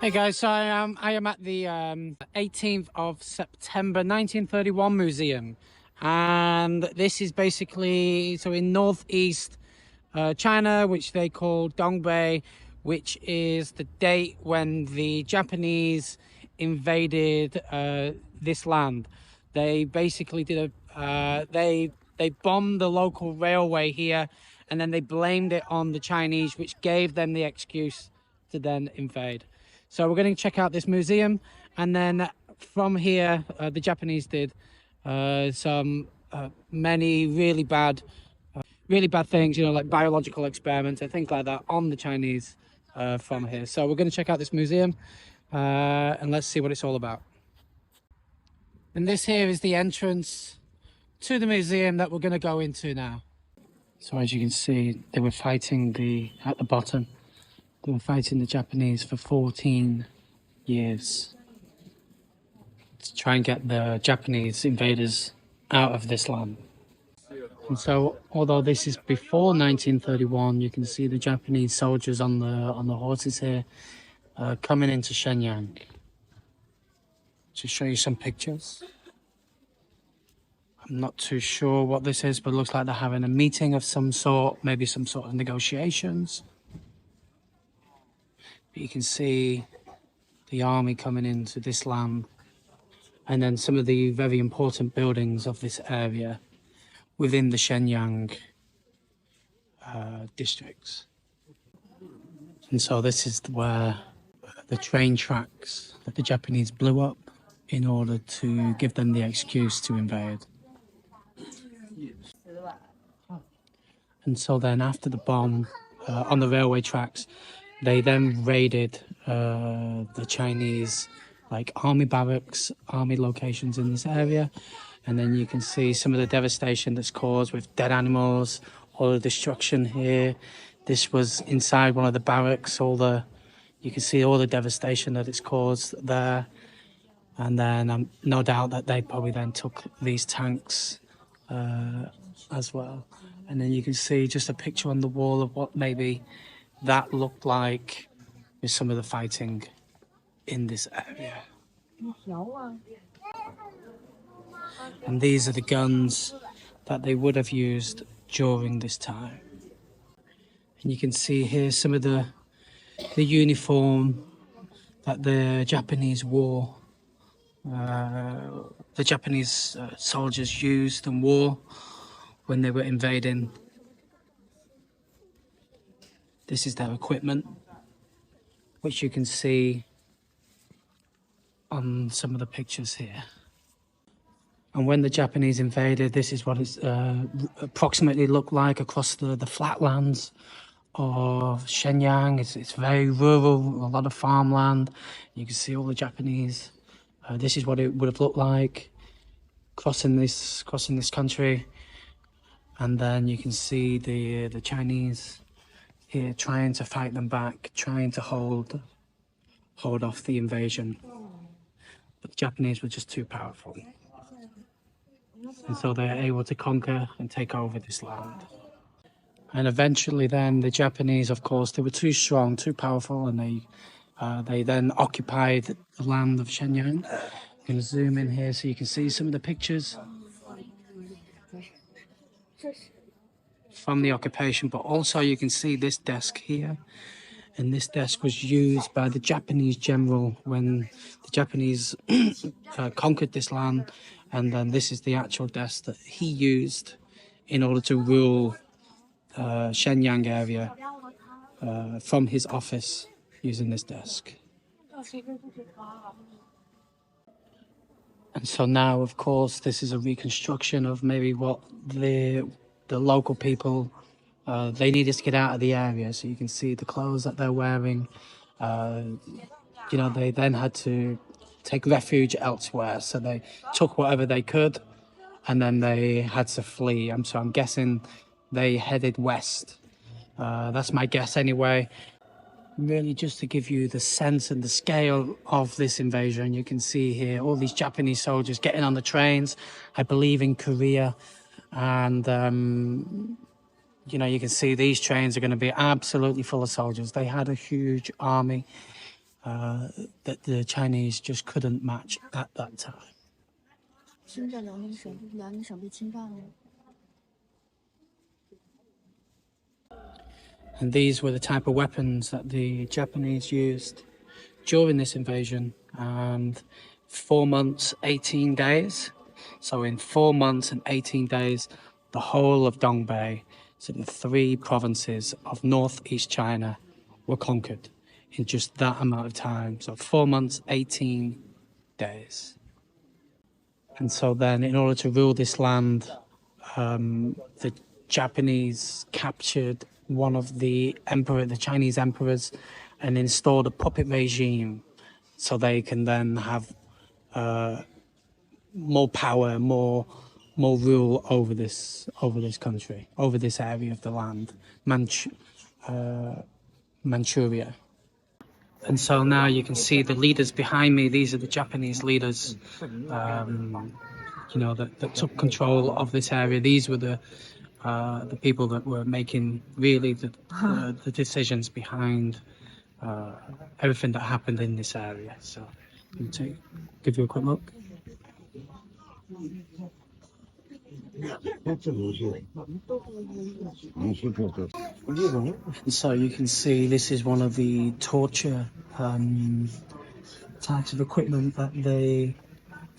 Hey guys, so I am at the 18th of September 1931 museum, and this is basically so in northeast China, which they call Dongbei, which is the date when the Japanese invaded this land. They basically did they bombed the local railway here, and then they blamed it on the Chinese, which gave them the excuse to then invade. So we're going to check out this museum, and then from here, the Japanese did some many really bad things, you know, like biological experiments and things like that on the Chinese from here. So we're going to check out this museum, and let's see what it's all about. And this here is the entrance to the museum that we're going to go into now. So as you can see, they were fighting at the bottom. They were fighting the Japanese for 14 years to try and get the Japanese invaders out of this land. And so, although this is before 1931, you can see the Japanese soldiers on the horses here coming into Shenyang. To show you some pictures. I'm not too sure what this is, but it looks like they're having a meeting of some sort, maybe some sort of negotiations. But you can see the army coming into this land, and then some of the very important buildings of this area within the Shenyang districts. And so this is where the train tracks that the Japanese blew up in order to give them the excuse to invade. And so then after the bomb on the railway tracks, they then raided the Chinese like army barracks, army locations in this area. And then you can see some of the devastation that's caused with dead animals, all the destruction here. This was inside one of the barracks, you can see all the devastation that it's caused there. And then no doubt that they probably then took these tanks as well. And then you can see just a picture on the wall of what maybe that looked like with some of the fighting in this area. And these are the guns that they would have used during this time. And you can see here some of the uniform that the Japanese wore. The Japanese soldiers used and wore when they were invading. This is their equipment, which you can see on some of the pictures here. And when the Japanese invaded, this is what it approximately looked like across the flatlands of Shenyang. It's very rural, a lot of farmland. You can see all the Japanese. This is what it would have looked like crossing this country. And then you can see the Chinese here trying to fight them back, trying to hold off the invasion. But the Japanese were just too powerful. And so they're able to conquer and take over this land. And eventually then the Japanese, of course, they were too strong, too powerful, and they then occupied the land of Shenyang. You can zoom in here so you can see some of the pictures from the occupation, but also you can see this desk here. And this desk was used by the Japanese general when the Japanese conquered this land. And then this is the actual desk that he used in order to rule Shenyang area from his office using this desk. And so now, of course, this is a reconstruction of maybe what the local people, they needed to get out of the area. So you can see the clothes that they're wearing. You know, they then had to take refuge elsewhere. So they took whatever they could, and then they had to flee. So I'm guessing they headed west. That's my guess anyway. Really just to give you the sense and the scale of this invasion. You can see here all these Japanese soldiers getting on the trains, I believe in Korea. And, you know, you can see these trains are going to be absolutely full of soldiers. They had a huge army. that the Chinese just couldn't match at that time. And these were the type of weapons that the Japanese used during this invasion. And 4 months, 18 days. So in 4 months and 18 days, the whole of Dongbei, so the 3 provinces of northeast China, were conquered in just that amount of time. So 4 months, 18 days. And so then, in order to rule this land, the Japanese captured one of the Chinese emperors, and installed a puppet regime, so they can then have more power, more rule over this country, over this area of the land, Manchuria. And so now you can see the leaders behind me. These are the Japanese leaders, that took control of this area. These were the people that were making really the decisions behind everything that happened in this area. So, give you a quick look. So you can see this is one of the torture types of equipment that the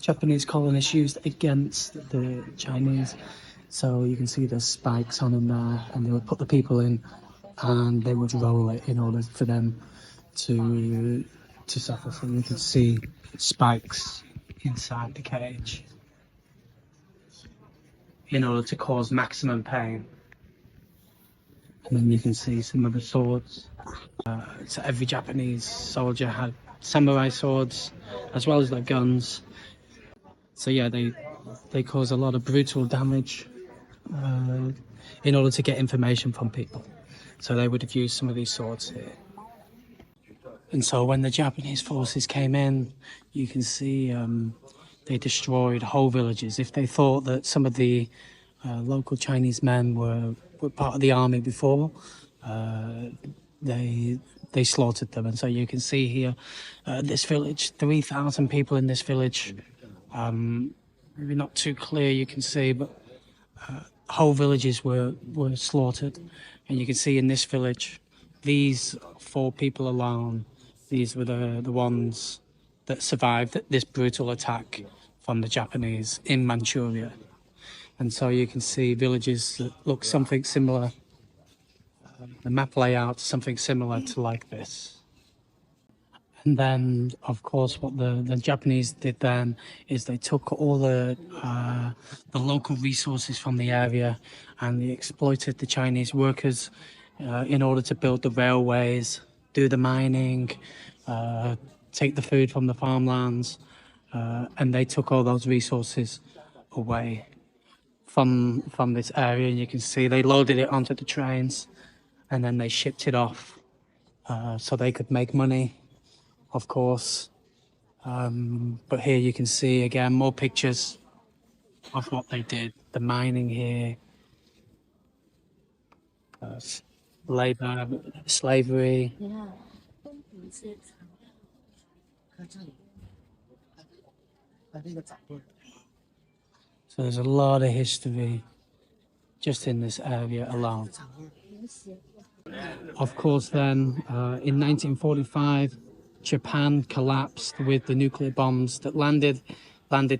Japanese colonists used against the Chinese. So you can see there's spikes on them there, and they would put the people in, and they would roll it in order for them to suffer. So you can see spikes inside the cage in order to cause maximum pain. And then you can see some of the swords. So every Japanese soldier had samurai swords as well as their guns. So yeah, they cause a lot of brutal damage in order to get information from people. So they would have used some of these swords here. And so when the Japanese forces came in, you can see they destroyed whole villages. If they thought that some of the local Chinese men were part of the army before, they slaughtered them. And so you can see here, this village, 3,000 people in this village. Maybe not too clear, you can see, but whole villages were slaughtered. And you can see in this village, these 4 people alone, these were the ones that survived this brutal attack from the Japanese in Manchuria. And so you can see villages that look something similar, the map layout, something similar to like this. And then, of course, what the Japanese did then is they took all the local resources from the area, and they exploited the Chinese workers in order to build the railways, do the mining, take the food from the farmlands, and they took all those resources away from this area. And you can see they loaded it onto the trains, and then they shipped it off so they could make money, of course. But here you can see again more pictures of what they did. The mining here, labor, slavery. So there's a lot of history just in this area alone. Of course, then in 1945, Japan collapsed with the nuclear bombs that landed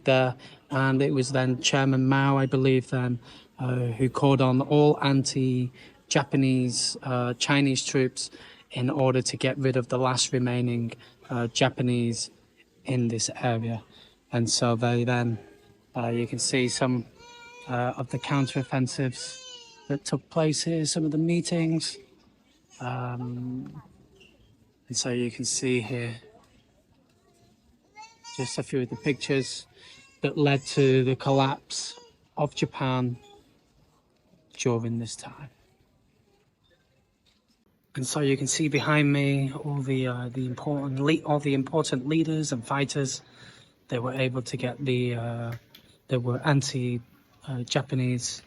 there, and it was then Chairman Mao, I believe, then who called on all anti-Japanese Chinese troops in order to get rid of the last remaining Japanese in this area. And so they then, you can see some of the counteroffensives that took place here, some of the meetings. And so you can see here just a few of the pictures that led to the collapse of Japan during this time. And so you can see behind me all the important leaders and fighters. They were able to get there were anti-Japanese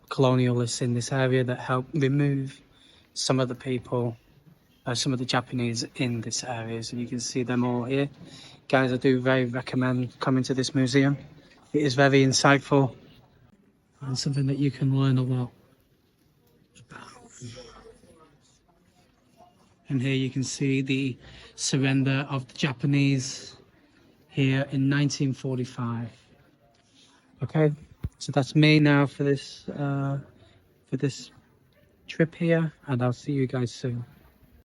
colonialists in this area that helped remove some of the people some of the Japanese in this area, so you can see them all here. Guys, I do very recommend coming to this museum. It is very insightful and something that you can learn a lot about. And here you can see the surrender of the Japanese here in 1945. Okay, so that's me now for this trip here, and I'll see you guys soon.